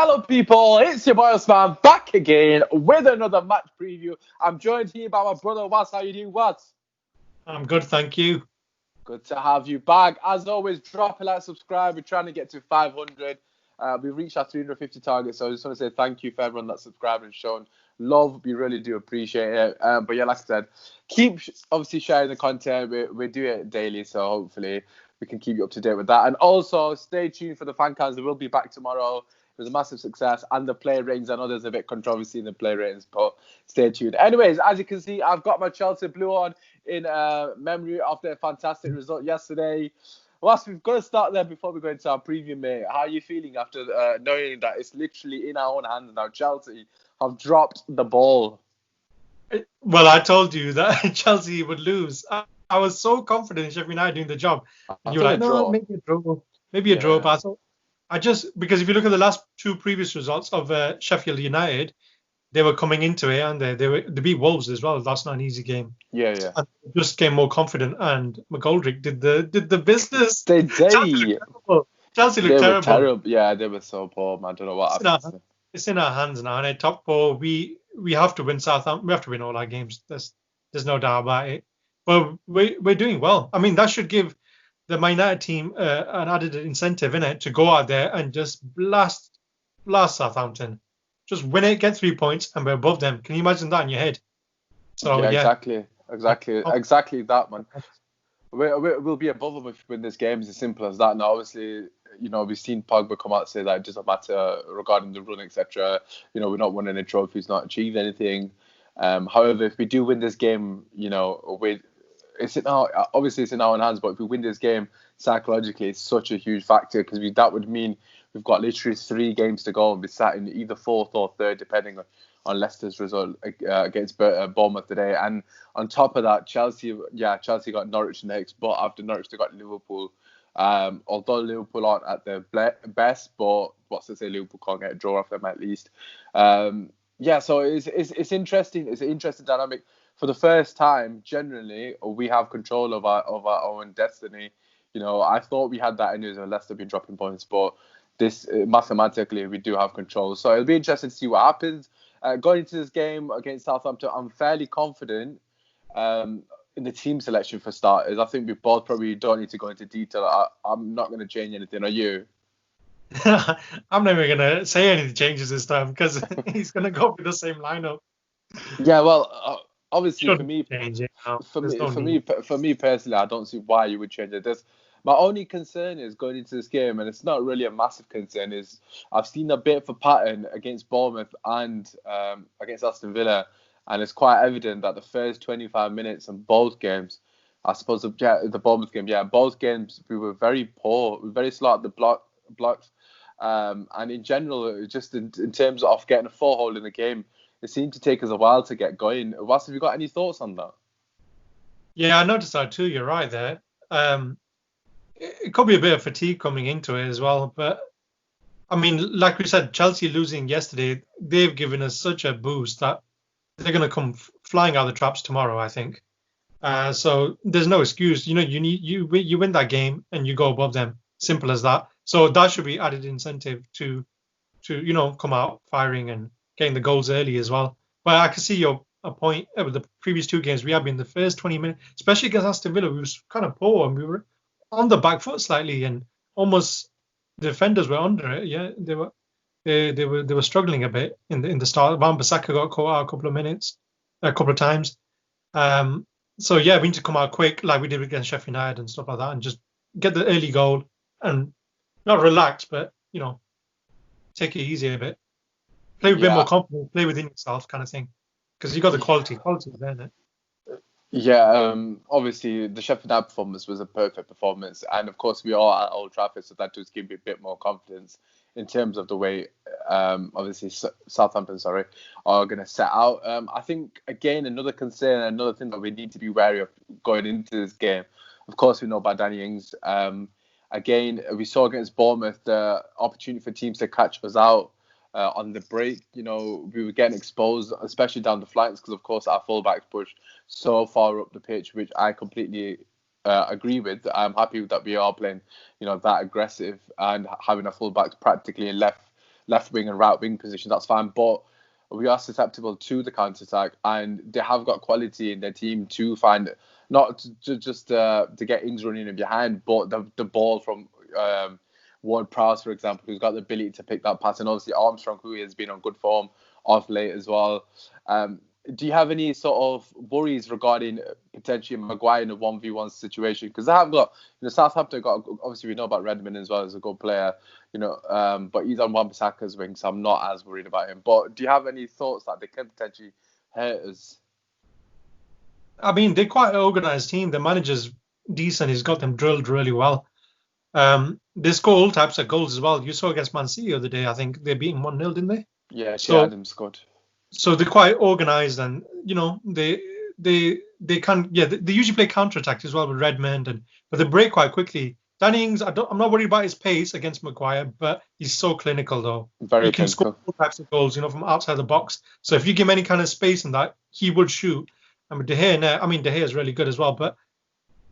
Hello, people. It's your boy Usmaan back again with another match preview. I'm joined here by my brother Was. How you doing, Was? I'm good, thank you. Good to have you back. As always, drop a like, subscribe. We're trying to get to 500. We've reached our 350 target, so I just want to say thank you for everyone that's subscribed and shown love. We really do appreciate it. But yeah, like I said, keep obviously sharing the content. We do it daily, so hopefully we can keep you up to date with that. And also, stay tuned for the fan cams. We'll be back tomorrow. It was a massive success. And the player ratings, I know there's a bit of controversy in the player ratings, but stay tuned. Anyways, as you can see, I've got my Chelsea blue on in memory of their fantastic result yesterday. Ross, we've got to start there before we go into our preview, mate. How are you feeling after knowing that it's literally in our own hands now? Chelsea have dropped the ball. Well, I told you that Chelsea would lose. I was so confident in Sheffield United doing the job. And you were like, no, maybe a draw. Maybe a draw. But because if you look at the last two previous results of Sheffield United, they were coming into it and they beat Wolves as well. That's not an easy game. Yeah. And just came more confident, and McGoldrick did the business. They Chelsea looked terrible. Yeah, they were so poor, man. I don't know what happened. It's in our hands now, and at top four, we have to win Southampton. We have to win all our games. There's no doubt about it. But we're doing well. I mean, that should give the Man United team an added incentive in it to go out there and just blast Southampton. Just win it, get 3 points, and we're above them. Can you imagine that in your head? So yeah. Exactly that, man. We'll be above them if we win this game. It's as simple as that. Now, obviously, we've seen Pogba come out and say that it doesn't matter regarding the run, etc. We're not winning any trophies, not achieved anything. However, if we do win this game, it's in our own hands. But if we win this game, psychologically, it's such a huge factor because that would mean we've got literally 3 games to go and be sat in either 4th or 3rd, depending on Leicester's result against Bournemouth today. And on top of that, Chelsea got Norwich next, but after Norwich they got Liverpool. Although Liverpool aren't at their best, but what's to say Liverpool can't get a draw off them at least. So it's interesting. It's an interesting dynamic. For the first time, generally, we have control of our own destiny. I thought we had that anyways when Leicester been dropping points, but this mathematically we do have control. So it'll be interesting to see what happens. Going into this game against Southampton, I'm fairly confident in the team selection for starters. I think we both probably don't need to go into detail. I'm not going to change anything. Are you? I'm never going to say any changes this time because he's going to go with the same lineup. Yeah, well, obviously for me personally, I don't see why you would change it. My only concern is going into this game, and it's not really a massive concern, is I've seen a bit of a pattern against Bournemouth and against Aston Villa, and it's quite evident that the first 25 minutes in both games, I suppose, the Bournemouth game, both games we were very poor, we were very slow at the blocks, and in general, just in terms of getting a foothold in the game, it seemed to take us a while to get going. Was, have you got any thoughts on that? Yeah, I noticed that too. You're right there. It could be a bit of fatigue coming into it as well. But, I mean, like we said, Chelsea losing yesterday, they've given us such a boost that they're going to come flying out of the traps tomorrow, I think. So there's no excuse. You win that game and you go above them. Simple as that. So that should be added incentive to come out firing and getting the goals early as well. But I can see your point. With the previous 2 games, we have been the first 20 minutes, especially against Aston Villa, we were kind of poor and we were on the back foot slightly, and almost the defenders were under it. Yeah, they were struggling a bit in the start. Wan-Bissaka got caught out a couple of times. So yeah, we need to come out quick, like we did against Sheffield United and stuff like that, and just get the early goal and not relax, but take it easy a bit. Play with a bit more confidence, play within yourself, kind of thing, because you got the quality there, isn't it? Yeah, obviously the Sheffield United performance was a perfect performance, and of course we are at Old Trafford, so that does give me a bit more confidence in terms of the way, obviously Southampton, are going to set out. I think again another concern, another thing that we need to be wary of going into this game. Of course, we know about Danny Ings. Again, we saw against Bournemouth the opportunity for teams to catch us out. On the break, we were getting exposed, especially down the flanks, because of course our fullbacks push so far up the pitch, which I completely agree with. I'm happy that we are playing, that aggressive and having our fullbacks practically in left left wing and right wing positions, that's fine. But we are susceptible to the counter attack, and they have got quality in their team to find not just to get ins running in behind, but the ball from Ward-Prowse, for example, who's got the ability to pick that pass, and obviously Armstrong, who has been on good form off late as well. Do you have any sort of worries regarding potentially Maguire in a 1v1 situation? Because they have got, Southampton got, obviously we know about Redmond as well as a good player, but he's on Wan-Bissaka's wing, so I'm not as worried about him. But do you have any thoughts that they can potentially hurt us? I mean, they're quite an organised team. The manager's decent. He's got them drilled really well. They score all types of goals as well. You saw against Man City the other day, I think they beat him 1-0, didn't they? Yeah, Adams scored. So they're quite organised, and they can they usually play counter attack as well with Redmond, but they break quite quickly. Danny Ings, I'm not worried about his pace against Maguire, but he's so clinical though. Very he can clinical. Score all types of goals, from outside the box. So if you give him any kind of space in that, he would shoot. I mean, De Gea is really good as well, but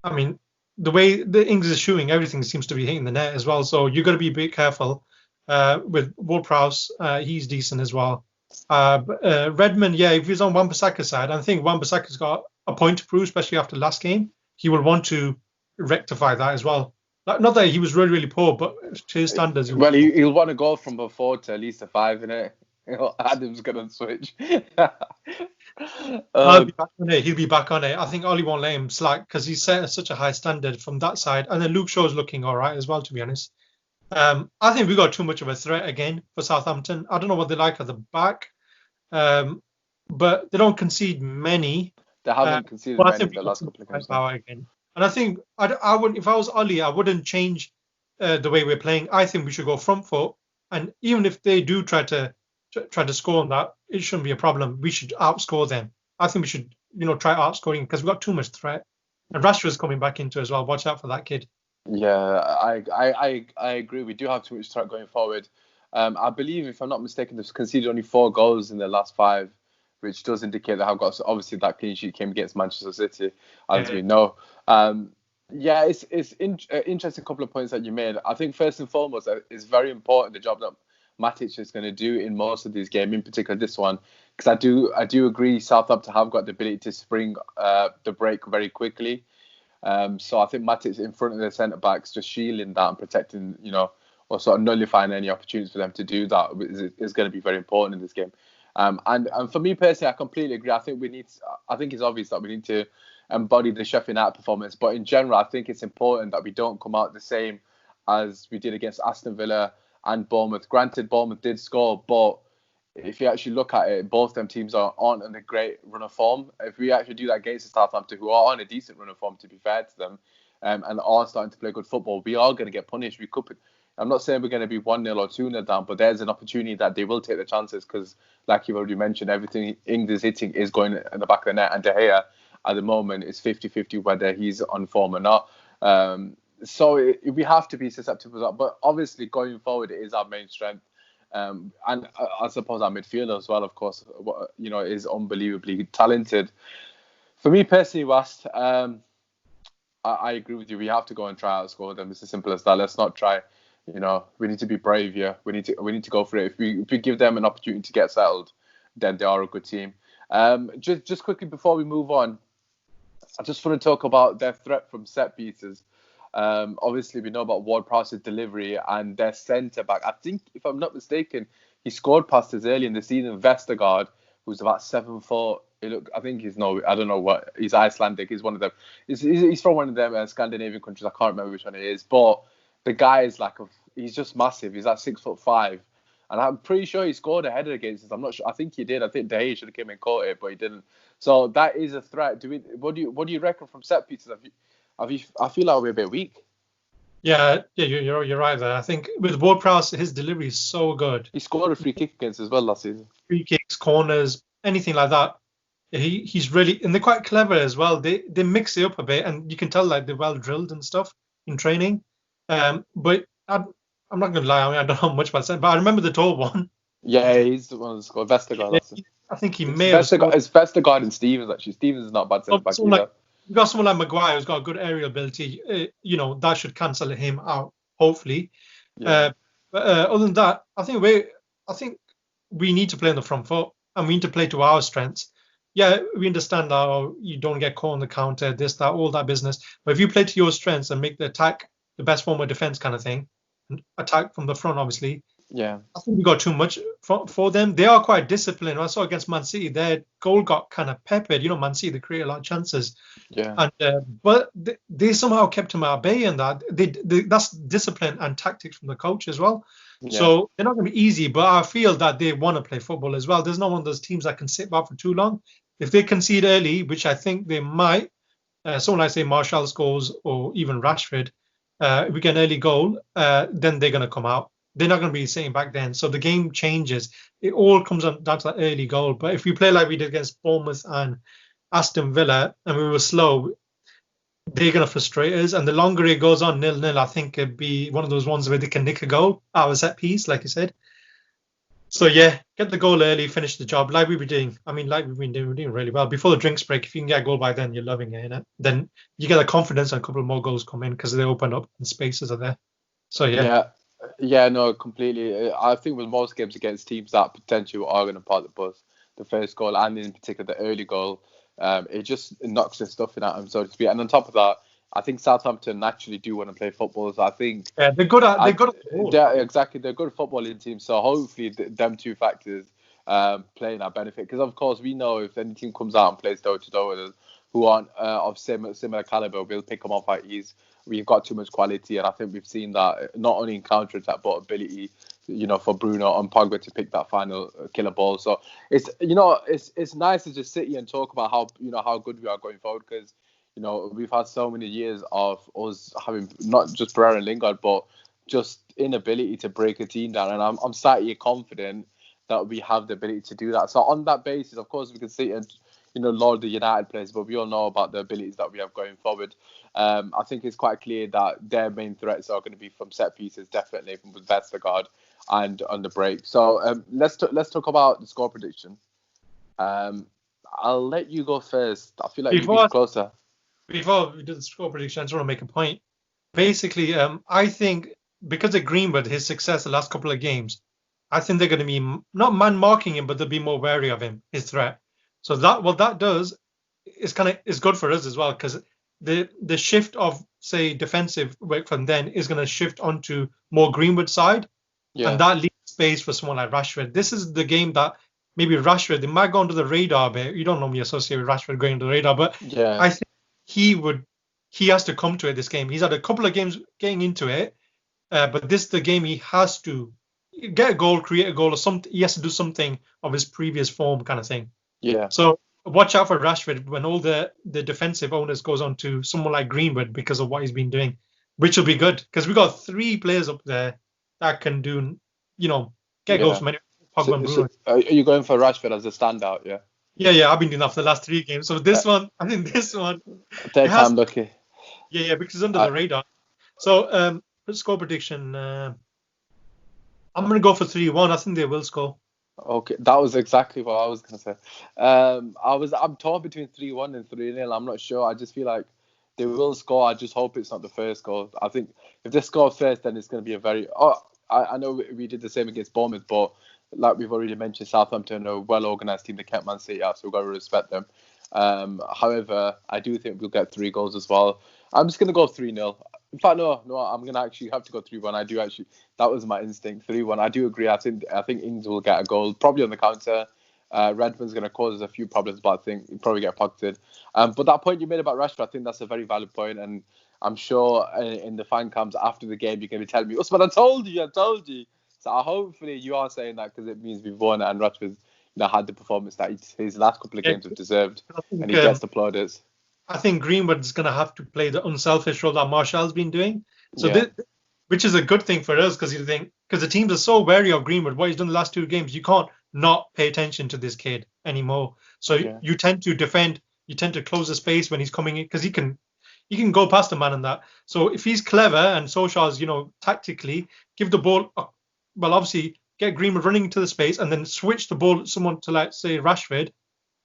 I mean, the way the Ings is shooting, everything seems to be hitting the net as well. So you got to be a bit careful with Ward-Prowse. He's decent as well. Redmond, if he's on Wan-Bissaka's side, I think Wan-Bissaka's got a point to prove, especially after last game. He will want to rectify that as well. Not that he was really, really poor, but to his standards. He'll want to go from a 4 to at least a 5, innit? Adam's going to switch. He'll be back on it. I think Ollie won't let him slack because he's set such a high standard from that side. And then Luke Shaw's looking all right as well, to be honest. I think we got too much of a threat again for Southampton. I don't know what they like at the back, but they don't concede many. They haven't conceded many in the last couple of games. Again. And I think I wouldn't. If I was Ollie, I wouldn't change the way we're playing. I think we should go front foot, and even if they do try to score on that, it shouldn't be a problem. We should outscore them. I think we should, try outscoring because we've got too much threat. And Rashford's coming back into as well. Watch out for that kid. Yeah, I agree. We do have too much threat going forward. I believe, if I'm not mistaken, they've conceded only 4 goals in their last 5, which does indicate they have got, obviously that clean sheet came against Manchester City, as we know. It's interesting couple of points that you made. I think first and foremost, it's very important the job that Matic is going to do in most of these games, in particular this one, because I do agree Southampton have got the ability to spring the break very quickly. So I think Matic in front of the centre backs, just shielding that and protecting, or sort of nullifying any opportunities for them to do that is going to be very important in this game. And for me personally, I completely agree. I think it's obvious that we need to embody the Sheffield United performance, but in general, I think it's important that we don't come out the same as we did against Aston Villa and Bournemouth. Granted, Bournemouth did score, but if you actually look at it, both them teams aren't in a great run of form. If we actually do that against Southampton, who are on a decent run of form, to be fair to them, and are starting to play good football, we are going to get punished. I'm not saying we're going to be 1-0 or 2-0 down, but there's an opportunity that they will take the chances because, like you've already mentioned, everything Ings is hitting is going in the back of the net, and De Gea at the moment is 50-50 whether he's on form or not. So we have to be susceptible to that. But obviously, going forward, it is our main strength. And I suppose our midfielder as well, of course, is unbelievably talented. For me personally, West, I agree with you. We have to go and try outscore them. It's as simple as that. Let's not try. We need to be brave here. We need to go for it. If we give them an opportunity to get settled, then they are a good team. Just quickly before we move on, I just want to talk about their threat from set pieces. Obviously, we know about Ward-Prowse's delivery and their centre back. I think, if I'm not mistaken, he scored past us early in the season. Vestergaard, who's about 7'4". I think I don't know what. He's Icelandic. He's one of them. He's from one of them Scandinavian countries. I can't remember which one it is. But the guy is he's just massive. He's 6'5". And I'm pretty sure he scored a header against us. I'm not sure. I think he did. I think De Gea should have came and caught it, but he didn't. So that is a threat. What do you reckon from set pieces? I feel like we're a bit weak. Yeah, you're right there. I think with Ward-Prowse, his delivery is so good. He scored a free kick against us as well last season. Free kicks, corners, anything like that. He's really, and they're quite clever as well. They mix it up a bit, and you can tell they're well drilled and stuff in training. But I'm not going to lie. I don't know much about that, but I remember the tall one. Yeah, he's the one that scored. Vestergaard. I think he may have scored. It's Vestergaard and Stevens, actually. Stevens is not bad centre back either. You've got someone like Maguire who's got a good aerial ability. That should cancel him out, hopefully. Yeah. But other than that, I think I think we need to play on the front foot and we need to play to our strengths. Yeah, we understand how you don't get caught on the counter, this, that, all that business. But if you play to your strengths and make the attack the best form of defense kind of thing, and attack from the front, obviously, Yeah. I think we got too much for them. They are quite disciplined. I saw against Man City, their goal got kind of peppered. Man City, they create a lot of chances. Yeah. And but they somehow kept him at bay, and that's discipline and tactics from the coach as well. Yeah. So they're not going to be easy, but I feel that they want to play football as well. There's not one of those teams that can sit back for too long. If they concede early, which I think they might, someone like say Martial scores or even Rashford, if we get an early goal, then they're going to come out. They're not going to be sitting back then. So the game changes. It all comes down to that early goal. But if we play like we did against Bournemouth and Aston Villa and we were slow, they're going to frustrate us. And the longer it goes on 0-0, I think it'd be one of those ones where they can nick a goal out of a set piece, like you said. So yeah, get the goal early, finish the job like we've been doing. I mean, like we've been doing, we're doing really well. Before the drinks break, if you can get a goal by then, you're loving it, innit? Then you get the confidence and a couple of more goals come in because they open up and spaces are there. So yeah. Yeah, no, completely. I think with most games against teams that potentially are going to part the bus, the first goal and in particular the early goal, it just knocks the stuffing out them, so to speak. And on top of that, I think Southampton naturally do want to play football. So I think they're good at football. Exactly, they're good footballing team. So hopefully them two factors play in our benefit. Because of course we know if any team comes out and plays toe to toe with us, who aren't of similar caliber, we'll pick them off at ease. We've got too much quality, and I think we've seen that not only in counter attack but ability, for Bruno and Pogba to pick that final killer ball. So it's it's nice to just sit here and talk about how good we are going forward, because we've had so many years of us having not just Pereira and Lingard, but just inability to break a team down, and I'm sat here confident that we have the ability to do that. So on that basis, of course, we can sit and laud the United players, but we all know about the abilities that we have going forward. I think it's quite clear that their main threats are going to be from set pieces, definitely from Vestergaard and on the break. So let's talk about the score prediction. I'll let you go first. I feel like you've been closer. Before we do the score prediction, I just want to make a point. Basically, I think because of Greenwood, his success the last couple of games, I think they're going to be not man marking him, but they'll be more wary of him, his threat. So what that does is good for us as well, because the shift of, say, defensive work from then is going to shift onto more Greenwood side, and that leaves space for someone like Rashford. This is the game that maybe Rashford, they might go under the radar a bit. You don't normally associate with Rashford going under the radar, but I think he has to come to it this game. He's had a couple of games getting into it, but this is the game he has to get a goal, create a goal, or something. He has to do something of his previous form kind of thing. Yeah. So watch out for Rashford when all the defensive onus goes on to someone like Greenwood because of what he's been doing, which will be good because we got 3 players up there that can do, get goals from anywhere. Pogba and Bruno. Are you going for Rashford as a standout? Yeah. Yeah. I've been doing that for the last 3 games. So this one, third time lucky. Yeah, because it's under the radar. So score prediction. I'm going to go for 3-1. I think they will score. Okay, that was exactly what I was going to say. I'm torn between 3-1 and 3-0. I'm not sure. I just feel like they will score. I just hope it's not the first goal. I think if they score first, then it's going to be a very... I know we did the same against Bournemouth, but like we've already mentioned, Southampton are a well-organised team. They kept Man City out, so we've got to respect them. However, I do think we'll get 3 goals as well. I'm just going to go 3-0. In fact, no, I'm going to actually have to go 3-1. That was my instinct, 3-1. I do agree. I think Ings will get a goal, probably on the counter. Redmond's going to cause us a few problems, but I think he'll probably get pocketed. But that point you made about Rashford, I think that's a very valid point, and I'm sure in the fan cams after the game, you're going to be telling me, Usmaan, I told you. So hopefully you are saying that because it means we've won and Rashford's had the performance that his last couple of games have deserved, and he gets the plaudits. I think Greenwood's going to have to play the unselfish role that Martial's been doing. So which is a good thing for us because the teams are so wary of Greenwood, what he's done the last 2 games, you can't not pay attention to this kid anymore. So you tend to defend, you tend to close the space when he's coming in because he can go past the man and that. So if he's clever and Solskjaer's, tactically give the ball, obviously get Greenwood running into the space and then switch the ball to someone to, like, say, Rashford,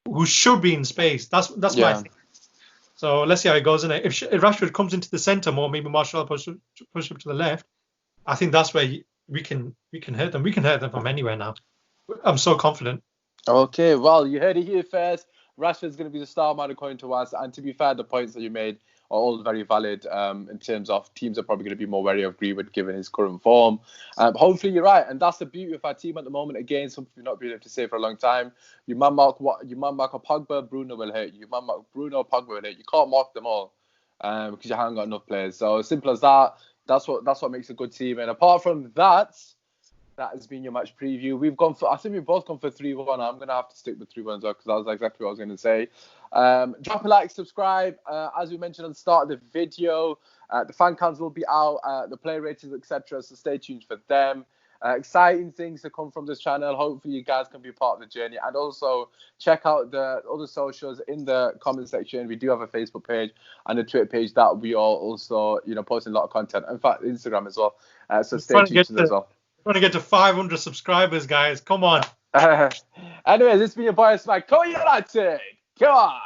who should be in space. That's my thing. So let's see how it goes. And if Rashford comes into the centre more, maybe Martial push up to the left, I think that's where we can hurt them. We can hurt them from anywhere now. I'm so confident. Okay, well, you heard it here first. Rashford's going to be the star man according to us. And to be fair, the points that you made are all very valid in terms of teams are probably going to be more wary of Greenwood given his current form. Hopefully you're right. And that's the beauty of our team at the moment. Again, something we've not been able to say for a long time. You man mark a Pogba, Bruno will hurt you. You man mark Bruno, Pogba will hurt you. You can't mark them all because you haven't got enough players. So simple as that. That's what makes a good team. And apart from that has been your match preview. I think we've both gone for 3-1. I'm going to have to stick with 3-1 as well because that was exactly what I was going to say. Drop a like, subscribe. As we mentioned at the start of the video, the fan cams will be out, the player ratings, etc. So stay tuned for them. Exciting things to come from this channel. Hopefully you guys can be part of the journey. And also check out the other socials in the comment section. We do have a Facebook page and a Twitter page that we are also, posting a lot of content. In fact, Instagram as well. So stay tuned to those as well. We're going to get to 500 subscribers, guys. Come on. Anyways, it's been your boy, Usmaan. Come on, United. Come on.